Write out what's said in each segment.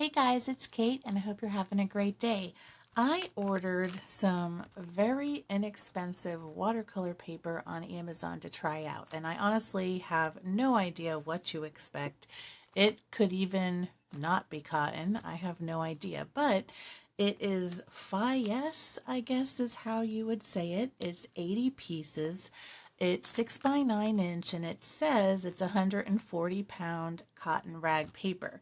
Hey guys, it's Kate and I hope you're having a great day. I ordered some very inexpensive watercolor paper on Amazon to try out, and I honestly have no idea what to expect. It could even not be cotton. I have no idea, but it is Fyess, I guess is how you would say it. It's 80 pieces. It's 6 by 9 inch and it says it's 140-pound cotton rag paper.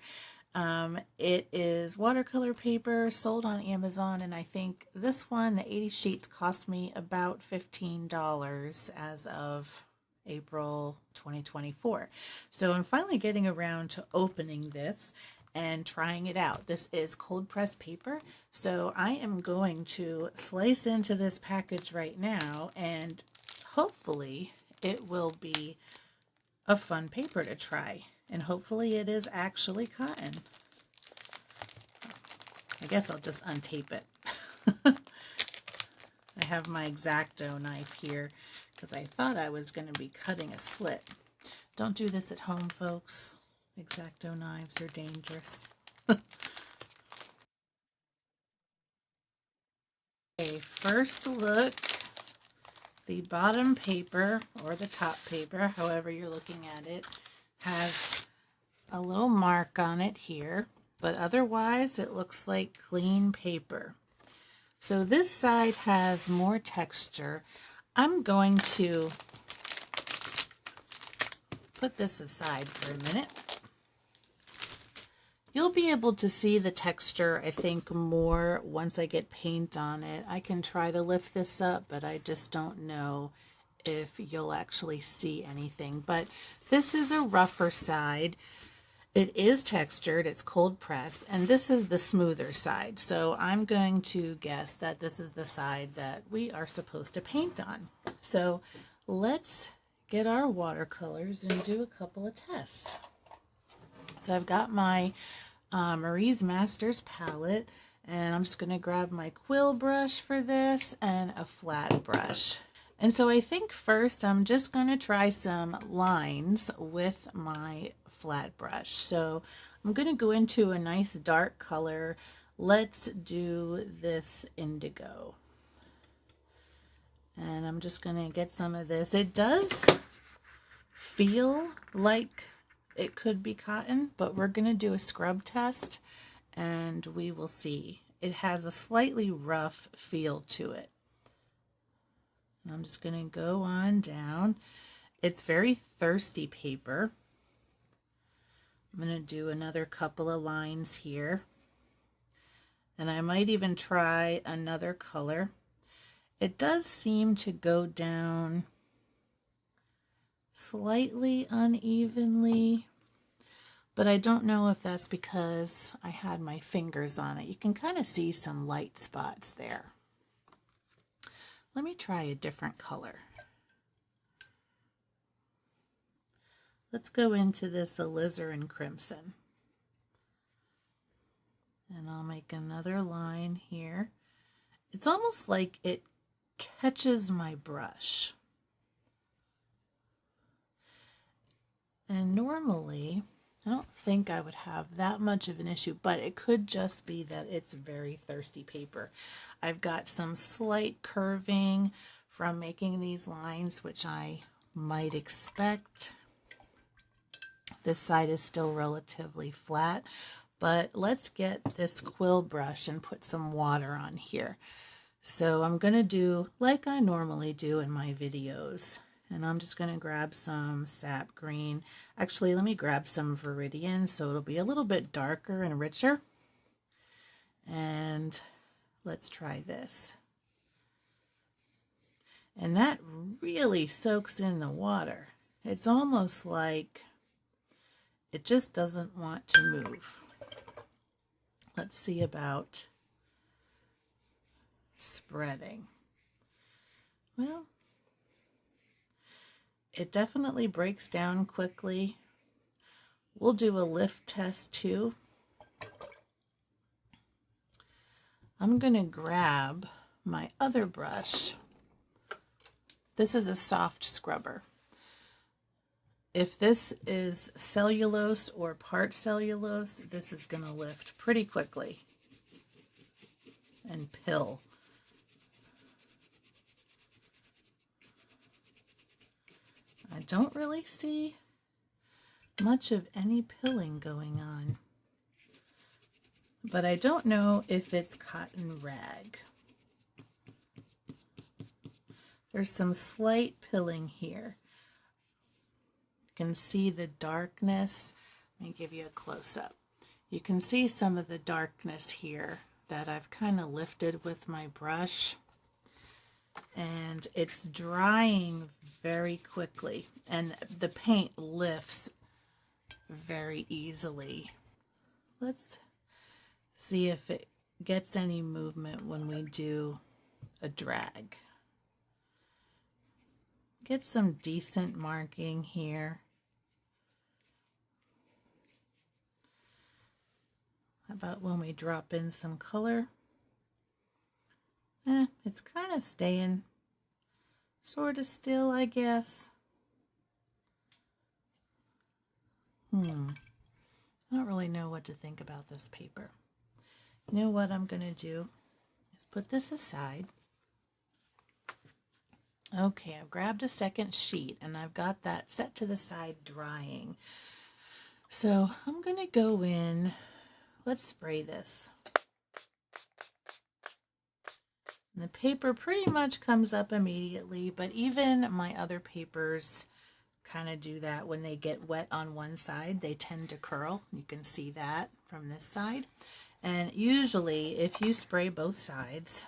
It is watercolor paper sold on Amazon, and I think this one, the 80 sheets, cost me about $15 as of April 2024. So I'm finally getting around to opening this and trying it out. This is cold pressed paper, so I am going to slice into this package right now, and hopefully it will be a fun paper to try. And hopefully it is actually cotton. I guess I'll just untape it. I have my X-Acto knife here because I thought I was going to be cutting a slit. Don't do this at home, folks. X-Acto knives are dangerous. Okay, first look. The bottom paper, or the top paper, however you're looking at it, has a little mark on it here, but otherwise it looks like clean paper. So this side has more texture. I'm going to put this aside for a minute. You'll be able to see the texture, I think, more once I get paint on it. I can try to lift this up, but I just don't know if you'll actually see anything. But this is a rougher side. It is textured, it's cold press, and this is the smoother side. So I'm going to guess that this is the side that we are supposed to paint on. So let's get our watercolors and do a couple of tests. So I've got my Marie's Masters palette, and I'm just going to grab my quill brush for this and a flat brush. And so I think first I'm just going to try some lines with my flat brush. So I'm going to go into a nice dark color. Let's do this indigo. And I'm just going to get some of this. It does feel like it could be cotton, but we're going to do a scrub test and we will see. It has a slightly rough feel to it. I'm just going to go on down. It's very thirsty paper. I'm going to do another couple of lines here. And I might even try another color. It does seem to go down slightly unevenly, but I don't know if that's because I had my fingers on it. You can kind of see some light spots there. Let me try a different color. Let's go into this alizarin crimson. And I'll make another line here. It's almost like it catches my brush. And normally, I don't think I would have that much of an issue, but it could just be that it's very thirsty paper. I've got some slight curving from making these lines, which I might expect. This side is still relatively flat, but let's get this quill brush and put some water on here. So I'm going to do like I normally do in my videos. And I'm just going to grab some sap green. Actually, let me grab some Viridian so it'll be a little bit darker and richer. And let's try this. And that really soaks in the water. It's almost like it just doesn't want to move. Let's see about spreading. Well, it definitely breaks down quickly. We'll do a lift test too. I'm going to grab my other brush. This is a soft scrubber. if this is cellulose or part cellulose, this is going to lift pretty quickly and pill. I don't really see much of any pilling going on, but I don't know if it's cotton rag. There's some slight pilling here. You can see the darkness. Let me give you a close-up. You can see some of the darkness here that I've kind of lifted with my brush, and it's drying very quickly, and the paint lifts very easily. Let's see if it gets any movement when we do a drag. Get some decent marking here. How about when we drop in some color? It's kind of staying sort of still, I guess. I don't really know what to think about this paper. You know what I'm going to do is put this aside. Okay, I've grabbed a second sheet and I've got that set to the side drying. So I'm going to go in, let's spray this. And the paper pretty much comes up immediately, but even my other papers kind of do that. When they get wet on one side, they tend to curl. You can see that from this side. And usually if you spray both sides,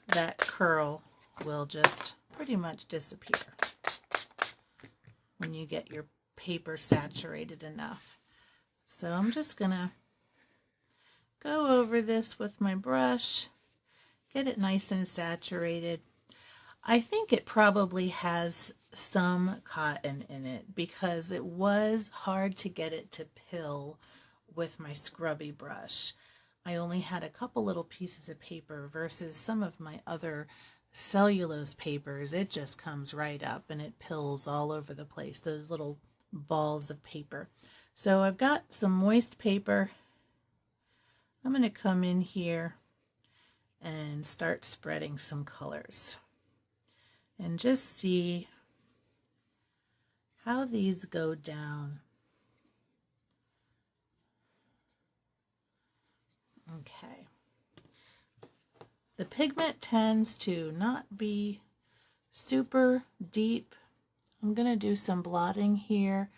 that curl will just pretty much disappear when you get your paper saturated enough. So I'm just gonna go over this with my brush, get it nice and saturated. I think it probably has some cotton in it because it was hard to get it to pill with my scrubby brush. I only had a couple little pieces of paper versus some of my other cellulose papers. It just comes right up and it pills all over the place, those little balls of paper. So I've got some moist paper. I'm going to come in here and start spreading some colors and just see how these go down. Okay. The pigment tends to not be super deep. I'm going to do some blotting here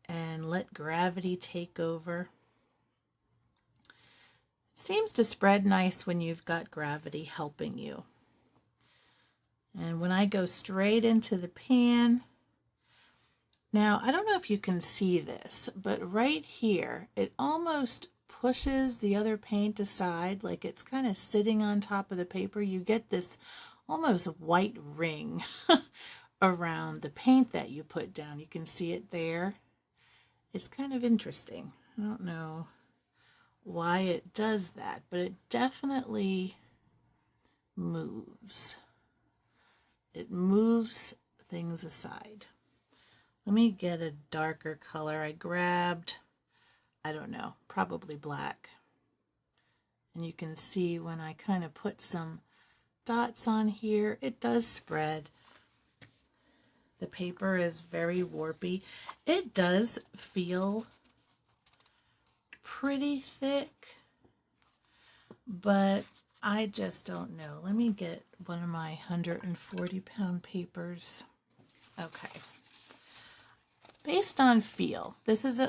and let gravity take over. It seems to spread nice when you've got gravity helping you. And when I go straight into the pan, now I don't know if you can see this, but right here, it almost pushes the other paint aside, like it's kind of sitting on top of the paper. You get this almost white ring around the paint that you put down. You can see it there. It's kind of interesting. I don't know why it does that, but it definitely moves. It moves things aside. Let me get a darker color. I grabbed, I don't know, probably black. And you can see when I kind of put some dots on here, it does spread. The paper is very warpy. It does feel pretty thick, but I just don't know. Let me get one of my 140-pound papers. Okay. Based on feel, this is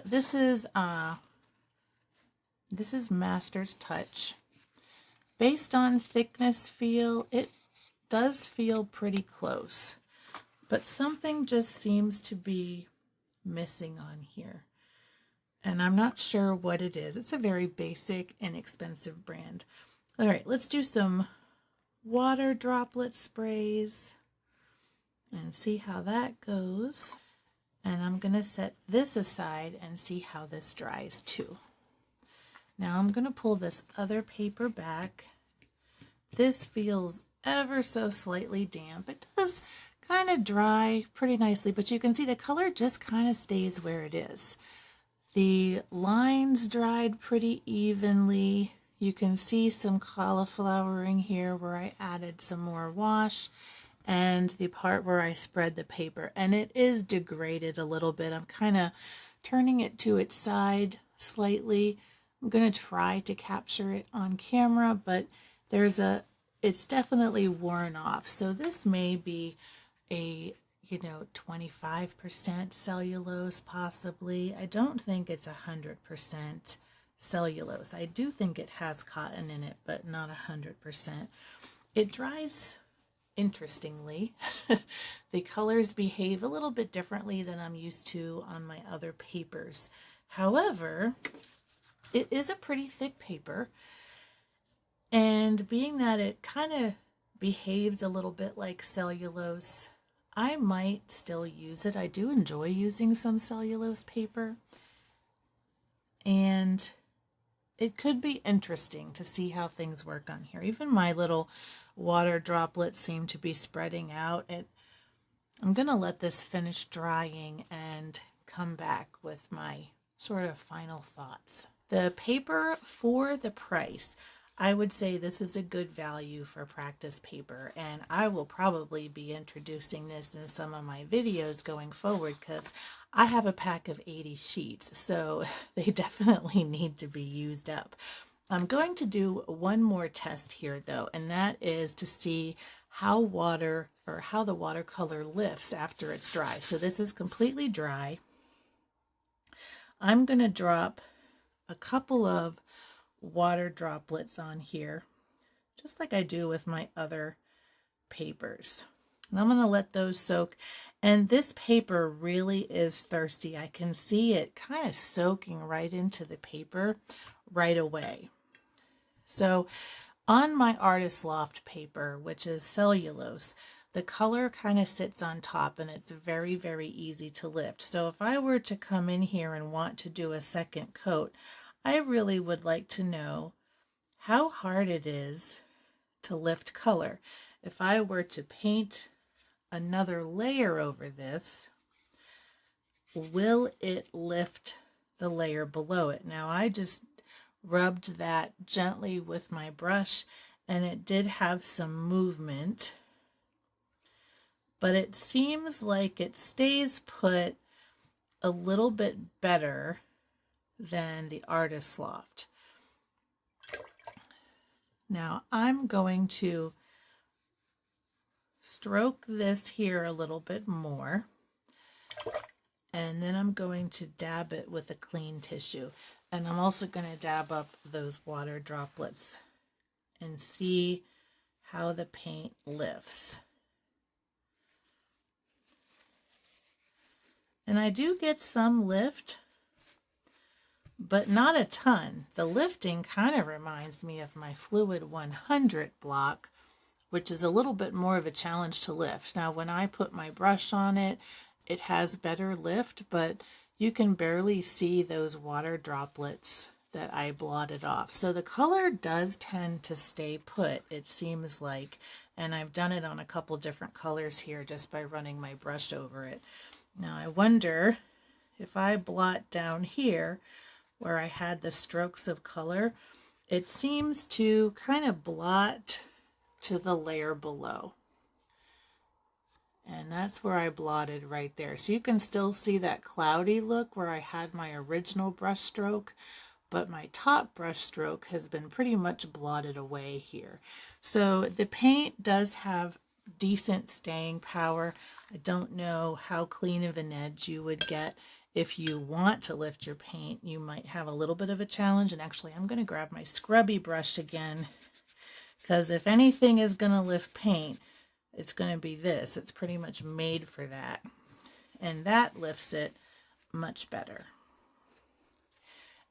Master's Touch. Based on thickness feel, it does feel pretty close, but something just seems to be missing on here. And I'm not sure what it is. It's a very basic, inexpensive brand. All right, let's do some water droplet sprays and see how that goes. And I'm going to set this aside and see how this dries too. Now I'm going to pull this other paper back. This feels ever so slightly damp. It does kind of dry pretty nicely, but you can see the color just kind of stays where it is. The lines dried pretty evenly. You can see some cauliflowering here where I added some more wash, and the part where I spread the paper, and it is degraded a little bit. I'm kind of turning it to its side slightly. I'm going to try to capture it on camera, but it's definitely worn off. So this may be a 25% cellulose possibly. I don't think it's 100% cellulose. I do think it has cotton in it, but not 100%. It dries interestingly. The colors behave a little bit differently than I'm used to on my other papers. However, it is a pretty thick paper, and being that it kind of behaves a little bit like cellulose, I might still use it. I do enjoy using some cellulose paper, and it could be interesting to see how things work on here. Even my little water droplets seem to be spreading out. I'm going to let this finish drying and come back with my sort of final thoughts. The paper, for the price, I would say this is a good value for practice paper, and I will probably be introducing this in some of my videos going forward because I have a pack of 80 sheets, so they definitely need to be used up. I'm going to do one more test here though, and that is to see how the watercolor lifts after it's dry. So this is completely dry. I'm going to drop a couple of water droplets on here, just like I do with my other papers. And I'm going to let those soak. And this paper really is thirsty. I can see it kind of soaking right into the paper right away. So on my Artist Loft paper, which is cellulose, the color kind of sits on top and it's very, very easy to lift. So if I were to come in here and want to do a second coat, I really would like to know how hard it is to lift color. If I were to paint another layer over this, will it lift the layer below it? Now I just rubbed that gently with my brush and it did have some movement, but it seems like it stays put a little bit better than the Artist Loft. Now I'm going to stroke this here a little bit more, and then I'm going to dab it with a clean tissue. And I'm also going to dab up those water droplets and see how the paint lifts. And I do get some lift, but not a ton. The lifting kind of reminds me of my Fluid 100 block, which is a little bit more of a challenge to lift. Now, when I put my brush on it, it has better lift, but you can barely see those water droplets that I blotted off. So the color does tend to stay put, it seems like, and I've done it on a couple different colors here just by running my brush over it. Now I wonder if I blot down here where I had the strokes of color, it seems to kind of blot to the layer below. And that's where I blotted right there. So you can still see that cloudy look where I had my original brush stroke, but my top brush stroke has been pretty much blotted away here. So the paint does have decent staying power. I don't know how clean of an edge you would get. If you want to lift your paint, you might have a little bit of a challenge. And actually, I'm going to grab my scrubby brush again, because if anything is going to lift paint, it's going to be this. It's pretty much made for that. And that lifts it much better.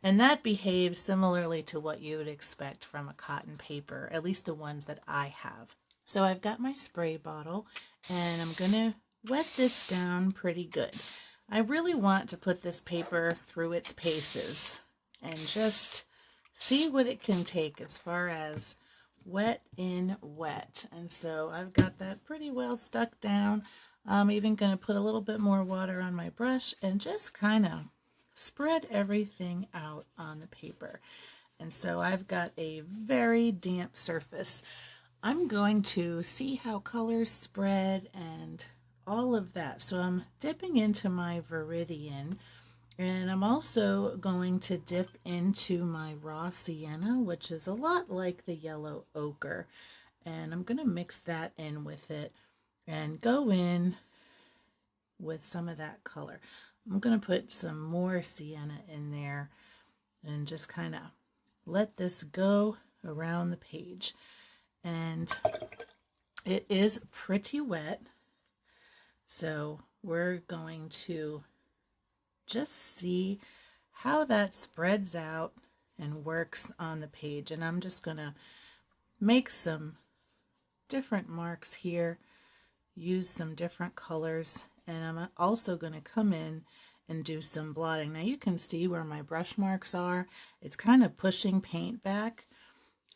And that behaves similarly to what you would expect from a cotton paper, at least the ones that I have. So I've got my spray bottle and I'm going to wet this down pretty good. I really want to put this paper through its paces and just see what it can take as far as wet in wet. And so I've got that pretty well stuck down. I'm even going to put a little bit more water on my brush and just kind of spread everything out on the paper. And so I've got a very damp surface. I'm going to see how colors spread and all of that. So I'm dipping into my Viridian, and I'm also going to dip into my raw sienna, which is a lot like the yellow ochre. And I'm going to mix that in with it and go in with some of that color. I'm going to put some more sienna in there and just kind of let this go around the page. And it is pretty wet, so we're going to just see how that spreads out and works on the page. And I'm just going to make some different marks here, use some different colors, and I'm also going to come in and do some blotting. Now you can see where my brush marks are. It's kind of pushing paint back.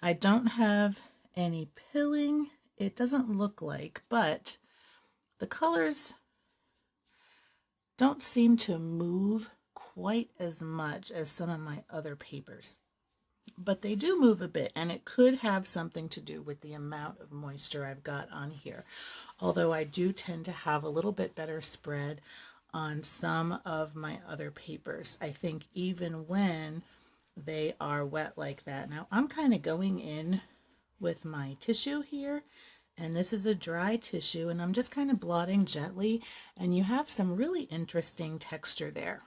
I don't have any pilling, it doesn't look like, but the colors don't seem to move quite as much as some of my other papers. But they do move a bit, and it could have something to do with the amount of moisture I've got on here. Although I do tend to have a little bit better spread on some of my other papers, I think, even when they are wet like that. Now I'm kind of going in with my tissue here, and this is a dry tissue, and I'm just kind of blotting gently, and you have some really interesting texture there.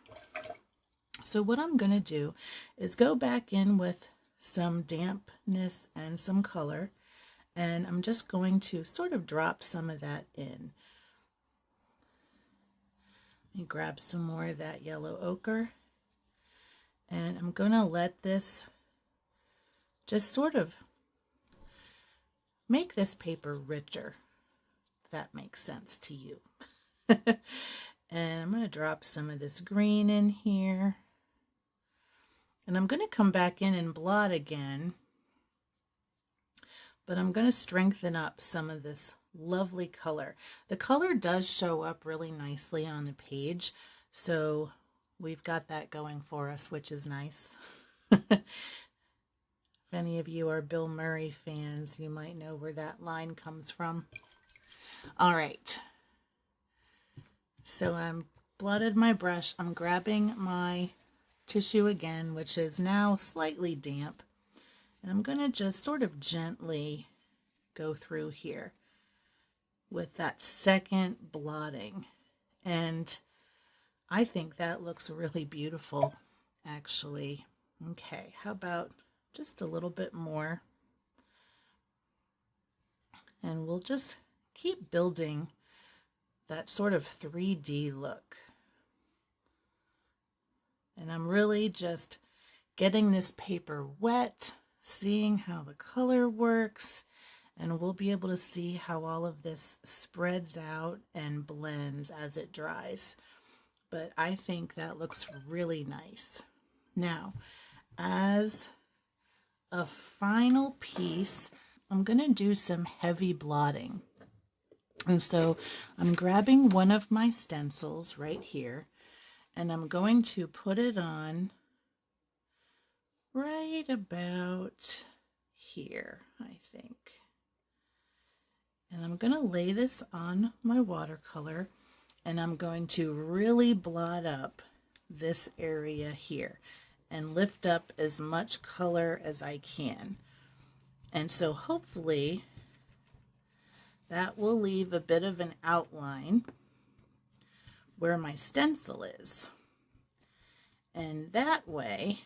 So what I'm going to do is go back in with some dampness and some color, and I'm just going to sort of drop some of that in. Let me grab some more of that yellow ochre, and I'm going to let this just sort of make this paper richer, if that makes sense to you. And I'm going to drop some of this green in here. And I'm going to come back in and blot again, but I'm going to strengthen up some of this lovely color. The color does show up really nicely on the page, so we've got that going for us, which is nice. If any of you are Bill Murray fans, you might know where that line comes from. All right, so I'm blotted my brush. I'm grabbing my tissue again, which is now slightly damp, and I'm going to just sort of gently go through here with that second blotting, and I think that looks really beautiful, actually. Okay, how about just a little bit more, and we'll just keep building that sort of 3D look. And I'm really just getting this paper wet, seeing how the color works, and we'll be able to see how all of this spreads out and blends as it dries. But I think that looks really nice. Now, as a final piece, I'm going to do some heavy blotting. And so I'm grabbing one of my stencils right here, and I'm going to put it on right about here, I think. And I'm going to lay this on my watercolor, and I'm going to really blot up this area here and lift up as much color as I can. And so hopefully that will leave a bit of an outline where my stencil is. And that way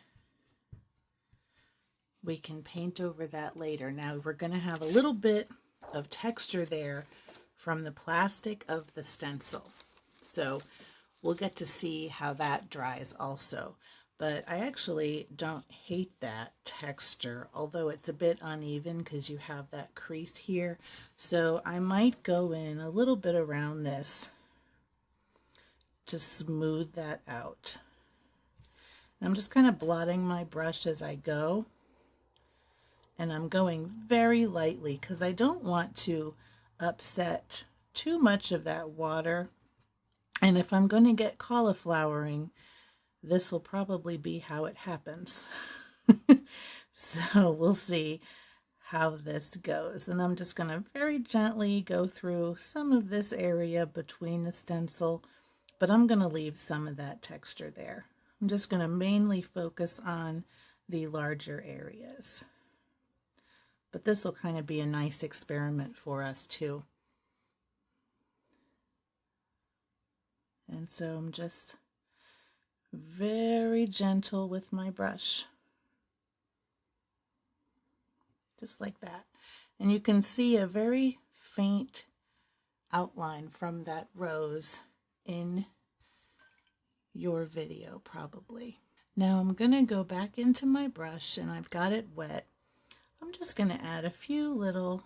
we can paint over that later. Now we're going to have a little bit of texture there from the plastic of the stencil. So we'll get to see how that dries also. But I actually don't hate that texture, although it's a bit uneven because you have that crease here. So I might go in a little bit around this to smooth that out. And I'm just kind of blotting my brush as I go. And I'm going very lightly because I don't want to upset too much of that water. And if I'm going to get cauliflowering, this will probably be how it happens. So we'll see how this goes. And I'm just going to very gently go through some of this area between the stencil, but I'm going to leave some of that texture there. I'm just going to mainly focus on the larger areas. But this will kind of be a nice experiment for us too. And so I'm just very gentle with my brush. Just like that. And you can see a very faint outline from that rose in your video probably. Now I'm going to go back into my brush and I've got it wet. I'm just going to add a few little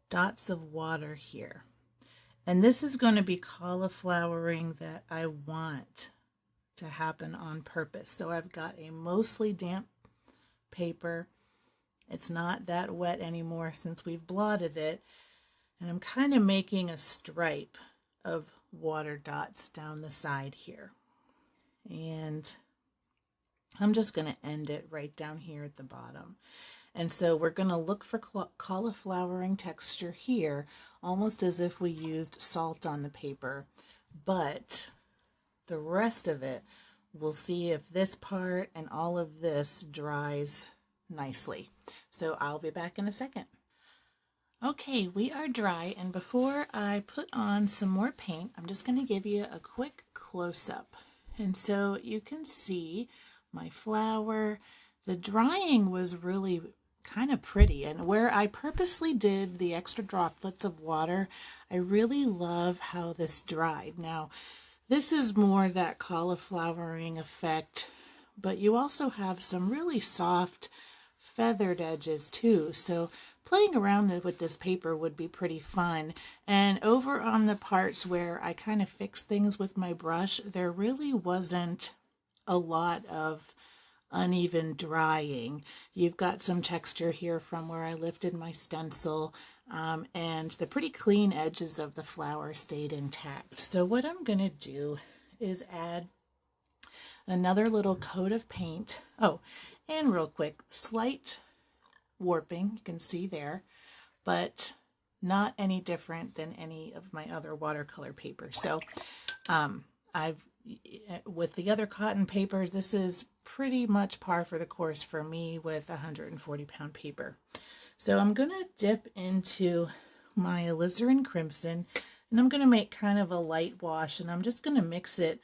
dots of water here. And this is going to be cauliflowering that I want to happen on purpose. So I've got a mostly damp paper. It's not that wet anymore since we've blotted it. And I'm kind of making a stripe of water dots down the side here. And I'm just going to end it right down here at the bottom. And so we're going to look for cauliflowering texture here, almost as if we used salt on the paper. But the rest of it, we'll see if this part and all of this dries nicely. So I'll be back in a second. Okay, we are dry, and before I put on some more paint, I'm just going to give you a quick close-up. And so you can see my flower. The drying was really kind of pretty, and where I purposely did the extra droplets of water, I really love how this dried. Now, this is more that cauliflowering effect, but you also have some really soft feathered edges too, so playing around with this paper would be pretty fun. And over on the parts where I kind of fix things with my brush, there really wasn't a lot of uneven drying. You've got some texture here from where I lifted my stencil, and the pretty clean edges of the flower stayed intact. So what I'm going to do is add another little coat of paint. Oh, and real quick, slight warping, you can see there, but not any different than any of my other watercolor paper. So with the other cotton papers, this is pretty much par for the course for me with 140-pound paper. So I'm going to dip into my alizarin crimson, and I'm going to make kind of a light wash, and I'm just going to mix it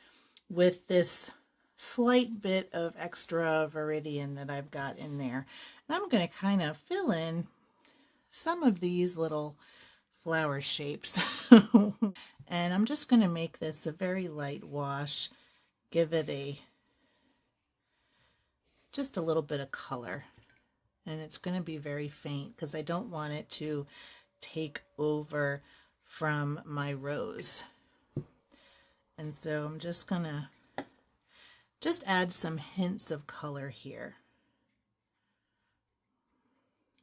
with this slight bit of extra Viridian that I've got in there. And I'm going to kind of fill in some of these little flower shapes. And I'm just going to make this a very light wash, give it just a little bit of color. And it's going to be very faint because I don't want it to take over from my rose. And so I'm just going to add some hints of color here.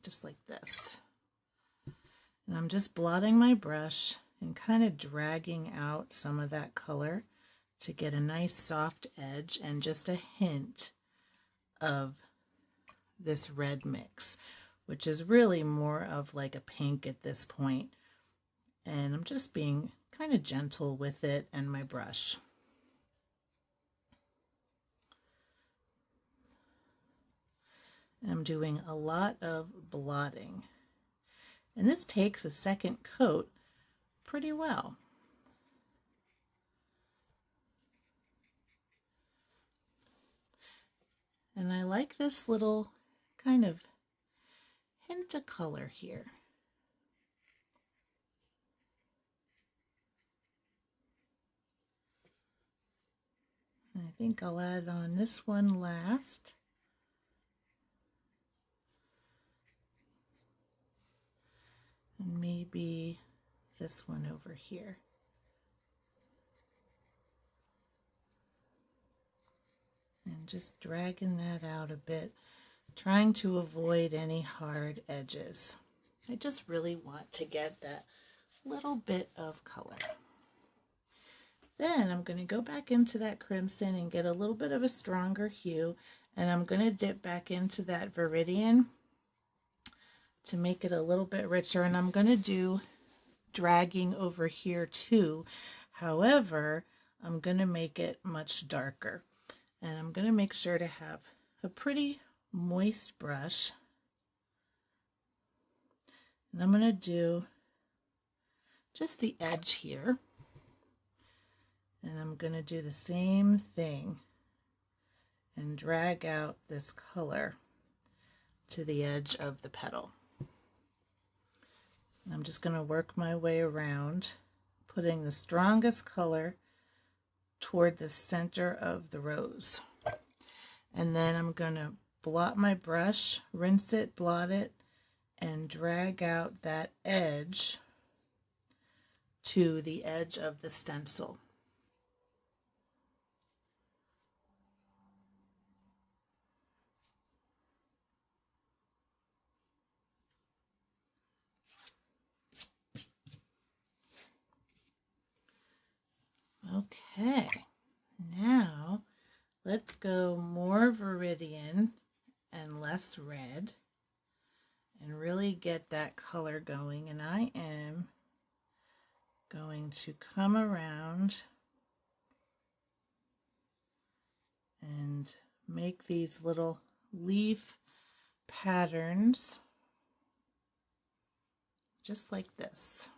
Just like this. And I'm just blotting my brush and kind of dragging out some of that color to get a nice soft edge and just a hint of this red mix, which is really more of like a pink at this point. And I'm just being kind of gentle with it and my brush. I'm doing a lot of blotting. And this takes a second coat pretty well. And I like this little kind of hint of color here. And I think I'll add on this one last. And maybe this one over here. And just dragging that out a bit trying to avoid any hard edges. I just really want to get that little bit of color. Then I'm going to go back into that crimson and get a little bit of a stronger hue, and I'm going to dip back into that Viridian to make it a little bit richer, and I'm going to do dragging over here too. However, I'm going to make it much darker, and I'm going to make sure to have a pretty moist brush, and I'm going to do just the edge here. And I'm going to do the same thing and drag out this color to the edge of the petal. And I'm just going to work my way around, putting the strongest color toward the center of the rose. And then I'm going to blot my brush, rinse it, blot it, and drag out that edge to the edge of the stencil. Okay, now let's go more Viridian and less red and really get that color going. And I am going to come around and make these little leaf patterns just like this.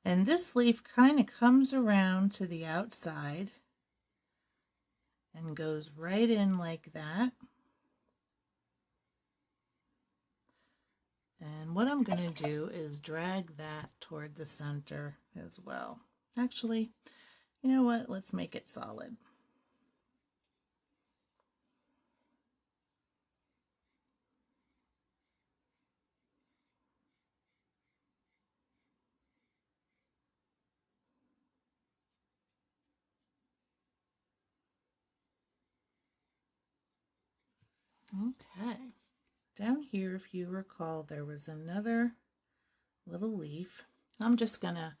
And this leaf kind of comes around to the outside and goes right in like that. And what I'm going to do is drag that toward the center as well. Actually, you know what? Let's make it solid. Okay, down here, if you recall, there was another little leaf. I'm just gonna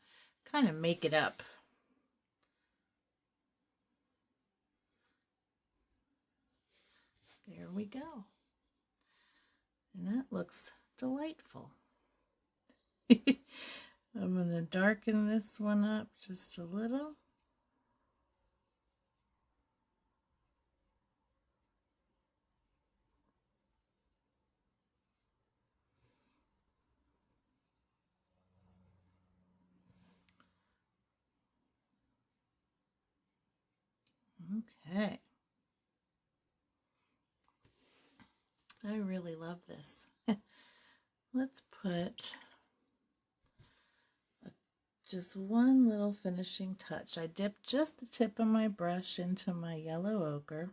kind of make it up. There we go. And that looks delightful. I'm gonna darken this one up just a little. Okay. I really love this. Let's put just one little finishing touch. I dipped just the tip of my brush into my yellow ochre.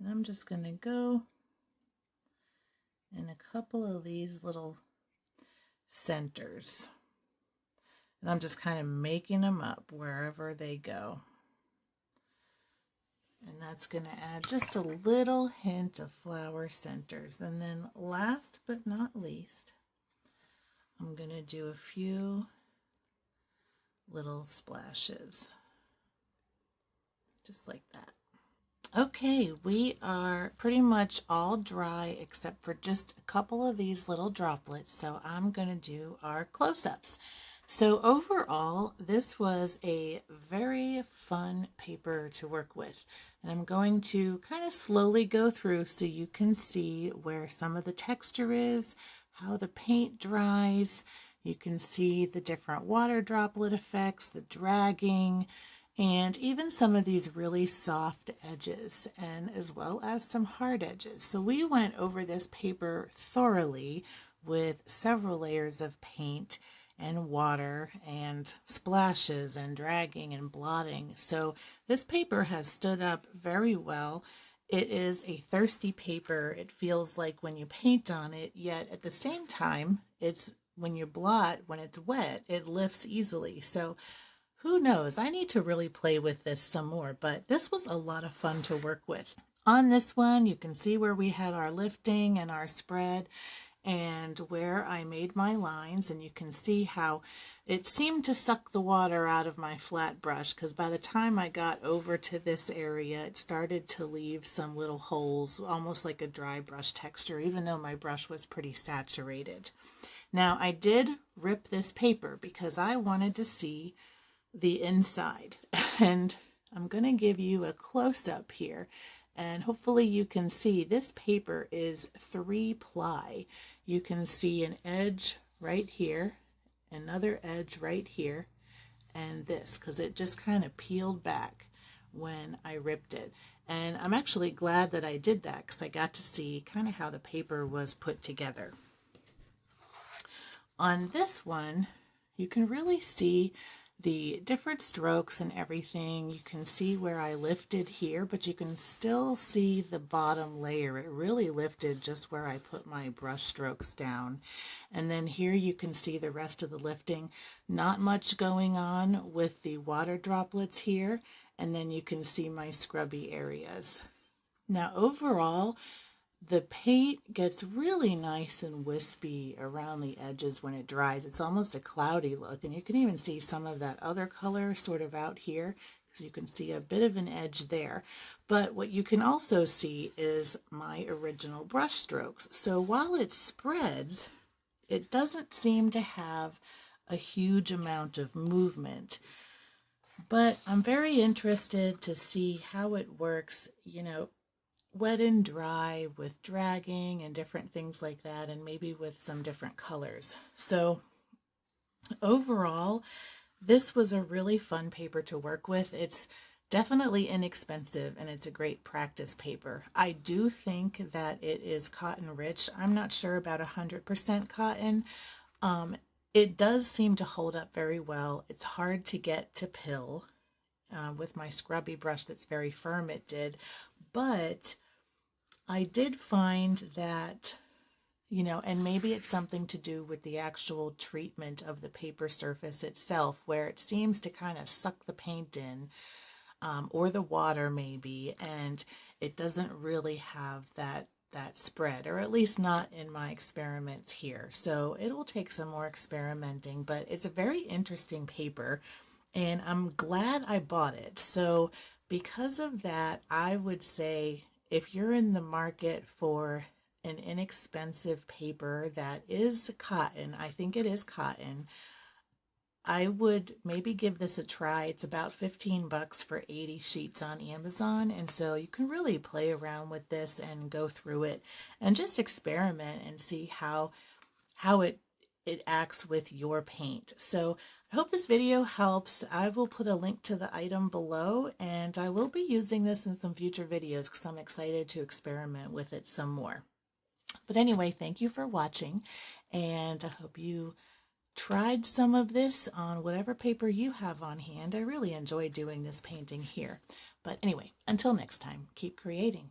And I'm just going to go in a couple of these little centers. And I'm just kind of making them up wherever they go. And that's going to add just a little hint of flower centers. And then last but not least, I'm going to do a few little splashes. Just like that. Okay, we are pretty much all dry except for just a couple of these little droplets. So I'm going to do our close-ups. So overall, this was a very fun paper to work with. And I'm going to kind of slowly go through so you can see where some of the texture is, how the paint dries. You can see the different water droplet effects, the dragging, and even some of these really soft edges, and as well as some hard edges. So we went over this paper thoroughly with several layers of paint and water and splashes and dragging and blotting. So this paper has stood up very well. It is a thirsty paper. It feels like when you paint on it, yet at the same time, it's when you blot, when it's wet, it lifts easily. So who knows? I need to really play with this some more, but this was a lot of fun to work with. On this one, you can see where we had our lifting and our spread and where I made my lines, and you can see how it seemed to suck the water out of my flat brush, because by the time I got over to this area, it started to leave some little holes, almost like a dry brush texture, even though my brush was pretty saturated. Now, I did rip this paper because I wanted to see the inside, and I'm going to give you a close-up here. And hopefully you can see this paper is 3-ply. You can see an edge right here, another edge right here, and this, because it just kind of peeled back when I ripped it. And I'm actually glad that I did that, because I got to see kind of how the paper was put together. On this one, you can really see the different strokes and everything. You can see where I lifted here, but you can still see the bottom layer. It really lifted just where I put my brush strokes down. And then here you can see the rest of the lifting. Not much going on with the water droplets here. And then you can see my scrubby areas. Now overall, the paint gets really nice and wispy around the edges when it dries. It's almost a cloudy look, and you can even see some of that other color sort of out here, because you can see a bit of an edge there. But what you can also see is my original brush strokes. So while it spreads, it doesn't seem to have a huge amount of movement. But I'm very interested to see how it works, wet and dry with dragging and different things like that, and maybe with some different colors. So overall, this was a really fun paper to work with. It's definitely inexpensive, and it's a great practice paper. I do think that it is cotton rich. I'm not sure about 100% cotton. It does seem to hold up very well. It's hard to get to pill. With my scrubby brush that's very firm, it did. But I did find that, and maybe it's something to do with the actual treatment of the paper surface itself, where it seems to kind of suck the paint in, or the water maybe, and it doesn't really have that spread, or at least not in my experiments here. So it will take some more experimenting, but it's a very interesting paper, and I'm glad I bought it. So because of that, I would say if you're in the market for an inexpensive paper that is cotton, I think it is cotton, I would maybe give this a try. It's about 15 bucks for 80 sheets on Amazon, and so you can really play around with this and go through it and just experiment and see how it acts with your paint. So I hope this video helps. I will put a link to the item below, and I will be using this in some future videos because I'm excited to experiment with it some more. But anyway, thank you for watching, and I hope you tried some of this on whatever paper you have on hand. I really enjoy doing this painting here. But anyway, until next time, keep creating.